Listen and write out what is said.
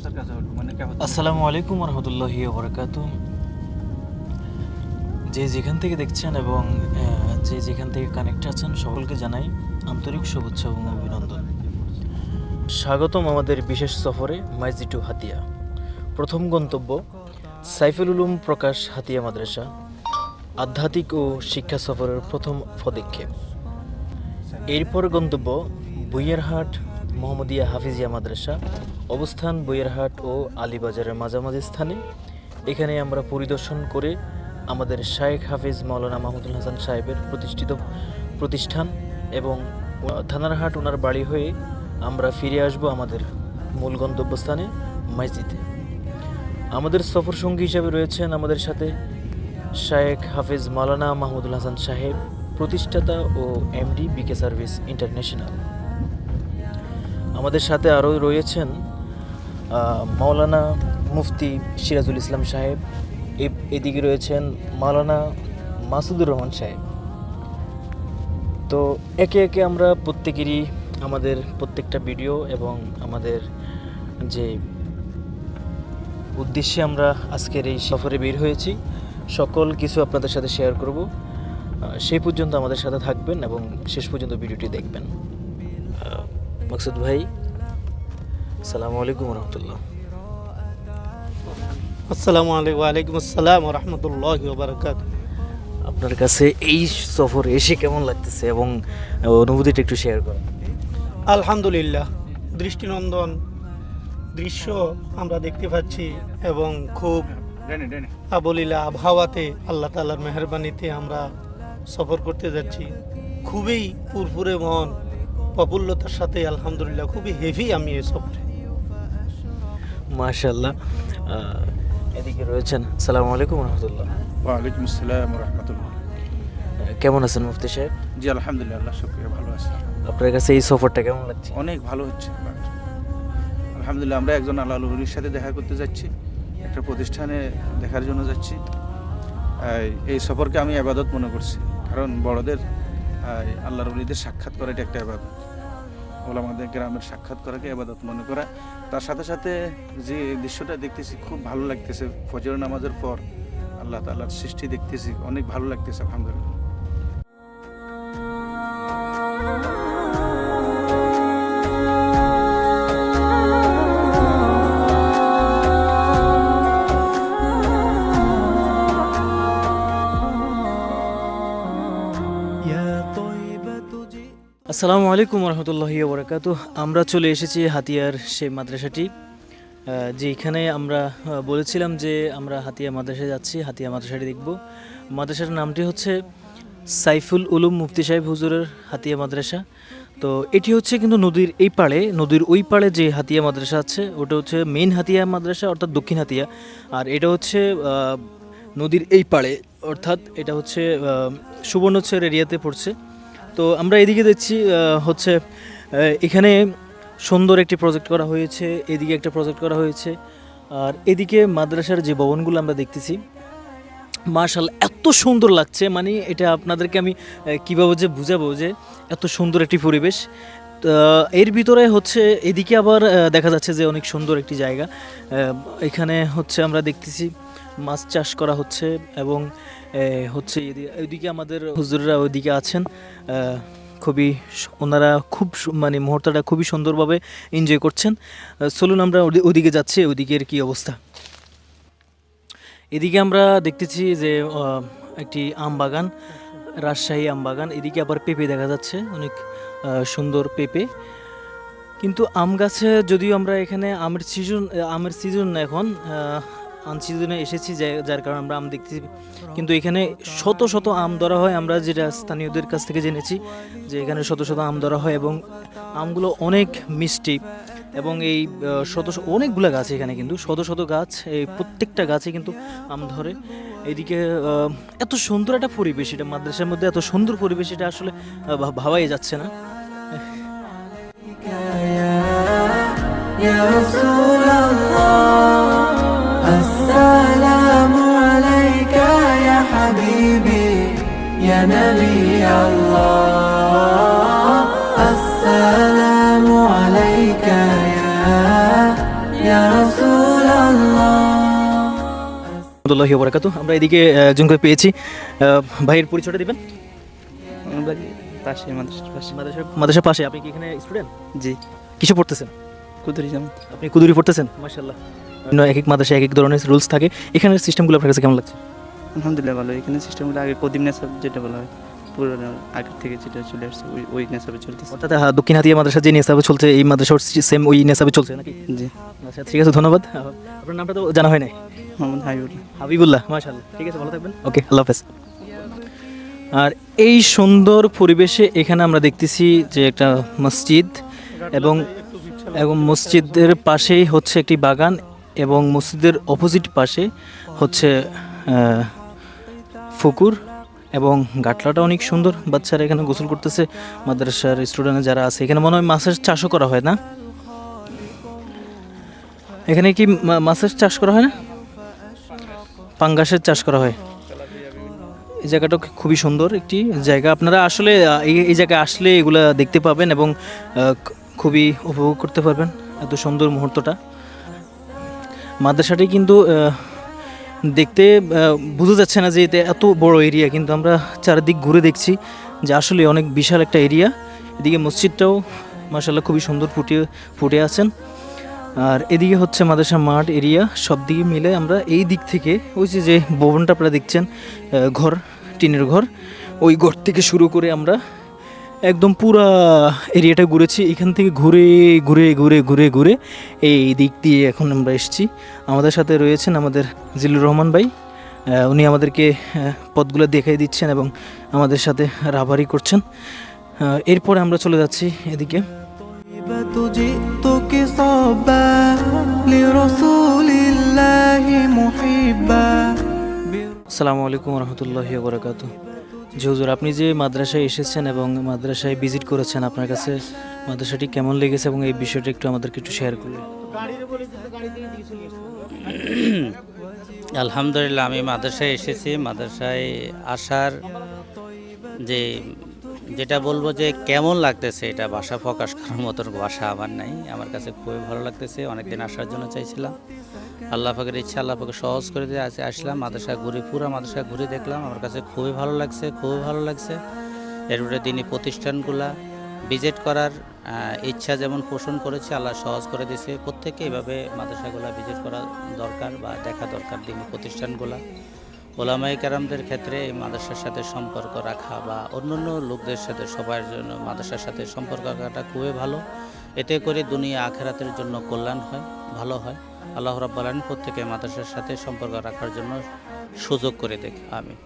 আসসালামু আলাইকুম রহমতুল্লাহি ওয়া বারাকাতুহু। যে যেখান থেকে দেখছেন এবং যে যেখান থেকে কানেক্ট আছেন সকলকে জানাই আন্তরিক শুভেচ্ছা এবং অভিনন্দন। স্বাগতম আমাদের বিশেষ সফরে মাইজি টু হাতিয়া। প্রথম গন্তব্য সাইফুল উলুম প্রকাশ হাতিয়া মাদ্রাসা, আধ্যাত্মিক ও শিক্ষা সফরের প্রথম পদক্ষেপ। এরপর গন্তব্য বুইয়ারহাট মোহাম্মদিয়া হাফিজিয়া মাদ্রাসা, অবস্থান বুইয়ারহাট ও আলীবাজারের মাঝামাঝি স্থানে। এখানে আমরা পরিদর্শন করে আমাদের শায়েখ হাফিজ মাওলানা মাহমুদুল হাসান সাহেবের প্রতিষ্ঠিত প্রতিষ্ঠান এবং থানারহাট ওনার বাড়ি হয়ে আমরা ফিরে আসব আমাদের মূল গন্তব্যস্থানে মাইজিতে। আমাদের সফর সঙ্গী হিসাবে রয়েছেন আমাদের সাথে শায়েখ হাফিজ মাওলানা মাহমুদুল হাসান সাহেব, প্রতিষ্ঠাতা ও এমডি বিকে সার্ভিস ইন্টারন্যাশনাল। আমাদের সাথে আরও রয়েছেন মাওলানা মুফতি সিরাজুল ইসলাম সাহেব, এদিকে রয়েছেন মাওলানা মাসুদুর রহমান সাহেব। তো একে একে আমরা প্রত্যেকেরই আমাদের প্রত্যেকটা ভিডিও এবং আমাদের যে উদ্দেশ্যে আমরা আজকের এই সফরে বের হয়েছি সকল কিছু আপনাদের সাথে শেয়ার করব। সেই পর্যন্ত আমাদের সাথে থাকবেন এবং শেষ পর্যন্ত ভিডিওটি দেখবেন। মাকসুদ ভাই, আসসালামু আলাইকুম রহমতুল্লাহ। আসসালামু আলাইকুম। ওয়ালাইকুম আসসালাম রহমতুল্লাহি ওয়া বারাকাতুহু। আপনার কাছে এই সফর এসে কেমন লাগতেছে এবং অনুভূতিটা একটু শেয়ার করুন। আলহামদুলিল্লাহ, দৃষ্টিনন্দন দৃশ্য আমরা দেখতে পাচ্ছি এবং খুব আবলীলা আবহাওয়াতে আল্লাহ তাআলার মেহেরবানিতে আমরা সফর করতে যাচ্ছি। খুবই ফুরফুরে মন, প্রফুল্লতার সাথে আলহামদুলিল্লাহ খুবই হেভি আমি এই সফরে। মাশাআল্লাহ। এদিকে রয়েছেন, আসসালামু আলাইকুম রহমতুল্লাহ। ওয়ালাইকুম আসসালাম রহমতুল্লাহ। কেমন আছেন মুফতি সাহেব? জি আলহামদুলিল্লাহ, আল্লাহ শুকরিয়া, ভালো আছি। আপনার কাছে এই সফরটা কেমন লাগছে? অনেক ভালো হচ্ছে আলহামদুলিল্লাহ। আমরা একজন আল্লাহর ওলির সাথে দেখা করতে যাচ্ছি, একটা প্রতিষ্ঠানে দেখার জন্য যাচ্ছি। এই সফরকে আমি ইবাদত মনে করছি, কারণ বড়দের আল্লাহর ওলিদের সাক্ষাৎ করা এটা একটা ইবাদত। ওলামাদের গ্রামের সাক্ষাৎ করাকে ইবাদত মনে করা। তার সাথে সাথে যে দৃশ্যটা দেখতেছি খুব ভালো লাগতেছে। ফজর নামাজের পর আল্লাহ তাআলার সৃষ্টি দেখতেছি, অনেক ভালো লাগতেছে আলহামদুলিল্লাহ। আসসালামু আলাইকুম রহমতুল্লাহি ওয়া বারাকাতুহু। আমরা চলে এসেছি হাতিয়ার সেই মাদ্রাসাটি, যেখানে আমরা বলেছিলাম যে আমরা হাতিয়া মাদ্রাসায় যাচ্ছি, হাতিয়া মাদ্রাসাটি দেখব। মাদ্রাসার নামটি হচ্ছে সাইফুল উলুম মুফতি সাহেব হুজুরের হাতিয়া মাদ্রাসা। তো এটি হচ্ছে কিন্তু নদীর এই পাড়ে, নদীর ওই পাড়ে যে হাতিয়া মাদ্রাসা আছে ওটা হচ্ছে মেইন হাতিয়া মাদ্রাসা, অর্থাৎ দক্ষিণ হাতিয়া। আর এটা হচ্ছে নদীর এই পাড়ে, অর্থাৎ এটা হচ্ছে সুবর্ণচর এরিয়াতে পড়ছে। তো আমরা এদিকে দেখছি হচ্ছে এখানে সুন্দর একটি প্রজেক্ট করা হয়েছে, এদিকে একটা প্রজেক্ট করা হয়েছে, আর এদিকে মাদ্রাসার যে ভবনগুলো আমরা দেখতেছি মাশাআল্লাহ এত সুন্দর লাগছে। মানে এটা আপনাদেরকে আমি কীভাবে যে বুঝাবো যে এত সুন্দর একটি পরিবেশ। এর ভিতরে হচ্ছে এদিকে আবার দেখা যাচ্ছে যে অনেক সুন্দর একটি জায়গা। এখানে হচ্ছে আমরা দেখতেছি মাছ চাষ করা হচ্ছে এবং হচ্ছে ওইদিকে আমাদের হুজুররা ওইদিকে আছেন, খুবই ওনারা খুব মানে মুহূর্তটা খুবই সুন্দরভাবে এনজয় করছেন। চলুন আমরা ওদিকে যাচ্ছি, ওদিকের কি অবস্থা। এদিকে আমরা দেখতেছি যে একটি আম বাগান, রাজশাহী আম বাগান। এদিকে আবার পেঁপে দেখা যাচ্ছে, অনেক সুন্দর পেঁপে। কিন্তু আম গাছে যদিও আমরা এখানে আমের সিজন না, এখন আনসিজনে এসেছি যার কারণে আমরা আম দেখতেছি, কিন্তু এখানে শত শত আম ধরা হয়। আমরা যেটা স্থানীয়দের কাছ থেকে জেনেছি যে এখানে শত শত আম ধরা হয় এবং আমগুলো অনেক মিষ্টি এবং এই অনেকগুলো গাছ এখানে, কিন্তু শত শত গাছ, এই প্রত্যেকটা গাছে কিন্তু আম ধরে। এইদিকে এত সুন্দর একটা পরিবেশ, এটা মাদ্রাসার মধ্যে এত সুন্দর পরিবেশ, এটা আসলে ভাবাই যাচ্ছে না। আসসালামু আলাইকা ইয়া হাবিবি ইয়া নবী আল্লাহ, আসসালামু আলাইকা ইয়া রাসূল رسول الله রহমতুল্লাহি ওয়া বারাকাতুহু। আমরা এদিকে একজনকে পেয়েছি। ভাইয়ের পরিচয়টা দিবেন? পাশে মাদ্রাসার পাশে। মাদ্রাসার পাশে। আপনি কি এখানে স্টুডেন্ট? জি, কিসে পড়তেছেন? কুদুরি জামাত। আপনি কুদুরি পড়তেছেন? মাশাআল্লাহ। এক এক মাদ্রাসায় এক এক ধরনের রুলস থাকে। এখানের সিস্টেমগুলো আপনার কাছে কেমন লাগছে? আলহামদুলিল্লাহ ভালো। এখানে সিস্টেমগুলো আগে কদিম নেসাব যেটা বলা হয় পুরোনো আগের থেকে যেটা চলে আসছে ওই নেসাবে চলতেছে। অর্থাৎ দক্ষিণ হাতিয়া মাদ্রাসা যে নেসাবে চলছে এই মাদ্রাসার সেম ওই নেসাবে চলছে নাকি? জি, আচ্ছা ঠিক আছে, ধন্যবাদ। আপনার নামটা তো জানা হয় নাই। মোহাম্মদ হাবিবুল্লাহ। হাবিবুল্লাহ, মাশাআল্লাহ। ঠিক আছে, ভালো থাকবেন। ওকে, আল্লাহ হাফেজ। আর এই সুন্দর পরিবেশে এখানে আমরা দেখতেছি যে একটা মসজিদ এবং মসজিদের পাশেই হচ্ছে একটি বাগান এবং মসজিদের অপোজিট পাশে হচ্ছে পুকুর এবং গাটলাটা অনেক সুন্দর। বাচ্চারা এখানে গোসল করতেছে, মাদ্রাসার স্টুডেন্ট যারা আছে। এখানে মনে হয় মাছের চাষও করা হয় না? এখানে কি মাছের চাষ করা হয় না? পাঙ্গাসের চাষ করা হয়। এই জায়গাটা খুবই সুন্দর একটি জায়গা। আপনারা আসলে এই জায়গায় আসলে এগুলা দেখতে পাবেন এবং খুবই উপভোগ করতে পারবেন এত সুন্দর মুহূর্তটা। মাদ্রাসাটি কিন্তু দেখতে বোঝা যাচ্ছে না যে এটা এত বড় এরিয়া, কিন্তু আমরা চারিদিক ঘুরে দেখছি যে আসলে অনেক বিশাল একটা এরিয়া। এদিকে মসজিদটাও মাশাআল্লাহ খুবই সুন্দর ফুটে আছেন। আর এদিকে হচ্ছে মাদ্রাসা মাঠ এরিয়া। সব দিকে মিলে আমরা এই দিক থেকে ওই যে ভবনটা আপনারা দেখছেন, ঘর, টিনের ঘর, ওই ঘর থেকে শুরু করে আমরা একদম পুরা এরিয়াটা ঘুরেছি। এখান থেকে ঘুরে ঘুরে ঘুরে ঘুরে ঘুরে এই দিক দিয়ে এখন আমরা এসেছি। আমাদের সাথে রয়েছেন আমাদের জিল্লুর রহমান ভাই। উনি আমাদেরকে পথগুলো দেখাই দিচ্ছেন এবং আমাদের সাথে রাবারি করছেন। এরপরে আমরা চলে যাচ্ছি এদিকে। جئتك صبا لرسول الله محبا আসসালামু আলাইকুম রহমতুল্লাহি ওয়া বারাকাতুহু। জি হুজুর, আপনি যে মাদ্রাসায় এসেছেন এবং মাদ্রাসায় ভিজিট করেছেন, আপনার কাছে মাদ্রাসাটি কেমন লেগেছে এবং এই বিষয়টা একটু আমাদেরকে একটু শেয়ার করবেন। আলহামদুলিল্লাহ, আমি মাদ্রাসায় এসেছি। মাদ্রাসায় আসার যেটা বলবো যে কেমন লাগতেছে, এটা ভাষা প্রকাশ করার মতন ভাষা আমার নাই। আমার কাছে খুবই ভালো লাগতেছে। অনেকদিন আসার জন্য চাইছিলাম, আল্লাহ পাকের ইচ্ছা, আল্লাহ পাকে সহজ করে দিয়ে আসলাম। মাদ্রাসা ঘুরে, পুরো মাদ্রাসা ঘুরে দেখলাম। আমার কাছে খুবই ভালো লাগছে, খুবই ভালো লাগছে। এরপরে দিনই প্রতিষ্ঠানগুলা ভিজিট করার ইচ্ছা যেমন পোষণ করেছে, আল্লাহ সহজ করে দিয়েছে। প্রত্যেকে এইভাবে মাদ্রাসাগুলা ভিজিট করা দরকার বা দেখা দরকার। দিনই প্রতিষ্ঠানগুলা ওলামায়ে কেরামদের ক্ষেত্রে এই মাদ্রাসার সাথে সম্পর্ক রাখা বা অন্যান্য লোকদের সাথে সবার জন্য মাদ্রাসার সাথে সম্পর্ক রাখাটা খুবই ভালো। এতে করে দুনিয়া আখেরাতের জন্য কল্যাণ হয়, ভালো হয়। আল্লাহ রাব্বুল আলামিন প্রত্যেকে মাদ্রাসার সাথে সম্পর্ক রাখার জন্য সুযোগ করে দেখ। আমিন।